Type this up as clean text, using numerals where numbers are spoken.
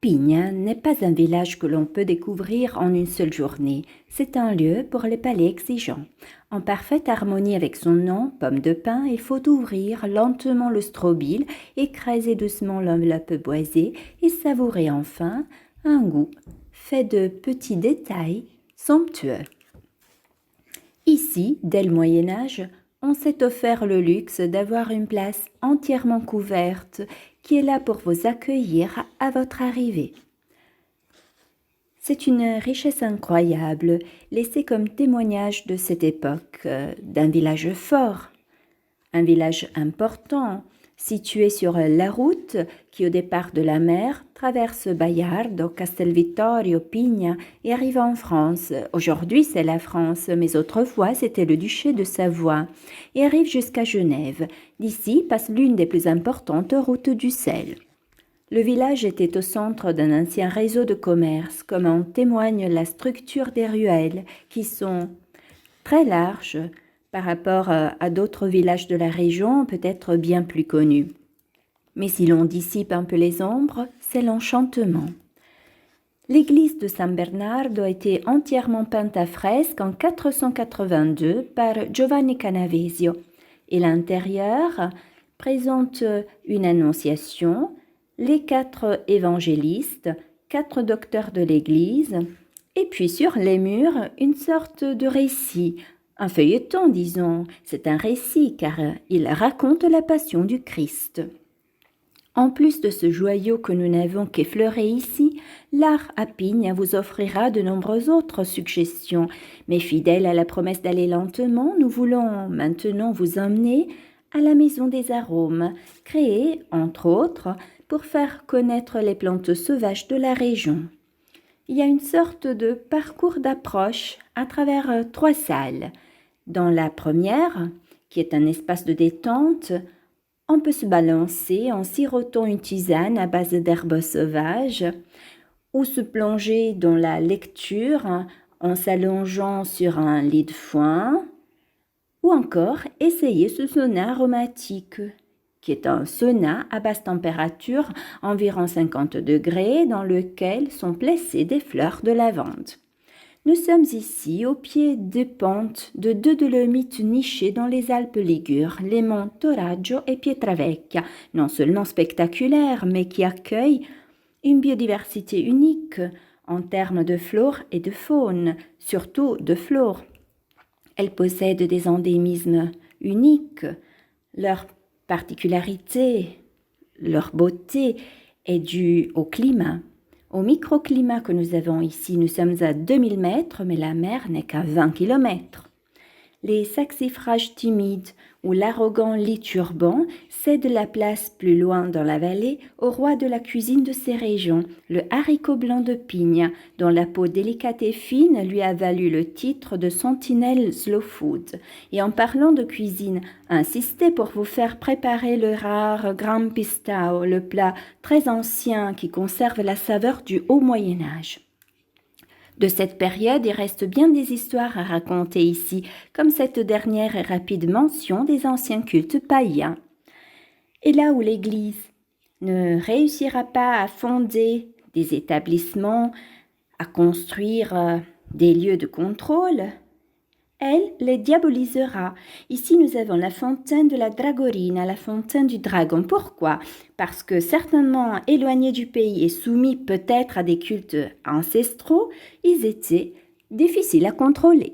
Pigna n'est pas un village que l'on peut découvrir en une seule journée. C'est un lieu pour les palais exigeants. En parfaite harmonie avec son nom, pomme de pin, il faut ouvrir lentement le strobile, écraser doucement l'enveloppe boisée et savourer enfin un goût fait de petits détails somptueux. Ici, dès le Moyen-Âge, on s'est offert le luxe d'avoir une place entièrement couverte qui est là pour vous accueillir à votre arrivée. C'est une richesse incroyable, laissée comme témoignage de cette époque, d'un village fort, un village important, situé sur la route qui, au départ de la mer, traverse Bayardo, Castelvittorio, Pigna et arrive en France. Aujourd'hui, c'est la France, mais autrefois, c'était le duché de Savoie et arrive jusqu'à Genève. D'ici passe l'une des plus importantes routes du sel. Le village était au centre d'un ancien réseau de commerce, comme en témoigne la structure des ruelles, qui sont très larges, par rapport à d'autres villages de la région, peut-être bien plus connus. Mais si l'on dissipe un peu les ombres, c'est l'enchantement. L'église de San Bernardo a été entièrement peinte à fresque en 482 par Giovanni Canavesio et l'intérieur présente une annonciation, les 4 évangélistes, 4 docteurs de l'église, et puis sur les murs, une sorte de récit. Un feuilleton, disons, c'est un récit car il raconte la passion du Christ. En plus de ce joyau que nous n'avons qu'effleuré ici, l'art à Pigna vous offrira de nombreuses autres suggestions. Mais fidèles à la promesse d'aller lentement, nous voulons maintenant vous emmener à la Maison des Arômes, créée, entre autres, pour faire connaître les plantes sauvages de la région. Il y a une sorte de parcours d'approche à travers 3 salles. Dans la première, qui est un espace de détente, on peut se balancer en sirotant une tisane à base d'herbes sauvages ou se plonger dans la lecture en s'allongeant sur un lit de foin ou encore essayer ce sauna aromatique qui est un sauna à basse température, environ 50 degrés, dans lequel sont placées des fleurs de lavande. Nous sommes ici au pied des pentes de 2 dolomites nichées dans les Alpes ligures, les monts Toraggio et Pietravecchia, non seulement spectaculaires, mais qui accueillent une biodiversité unique en termes de flore et de faune, surtout de flore. Elles possèdent des endémismes uniques. Leur particularité, leur beauté est due au climat. Au microclimat que nous avons ici, nous sommes à 2000 mètres, mais la mer n'est qu'à 20 km. Les saxifrages timides ou l'arrogant lit turban cèdent la place plus loin dans la vallée au roi de la cuisine de ces régions, le haricot blanc de Pigna, dont la peau délicate et fine lui a valu le titre de sentinelle slow food. Et en parlant de cuisine, insistez pour vous faire préparer le rare Gran Pistao, le plat très ancien qui conserve la saveur du haut Moyen-Âge. De cette période, il reste bien des histoires à raconter ici, comme cette dernière et rapide mention des anciens cultes païens. Et là où l'Église ne réussira pas à fonder des établissements, à construire des lieux de contrôle, elle les diabolisera. Ici, nous avons la fontaine de la Dragorina, la fontaine du dragon. Pourquoi ? Parce que certainement éloignés du pays et soumis peut-être à des cultes ancestraux, ils étaient difficiles à contrôler.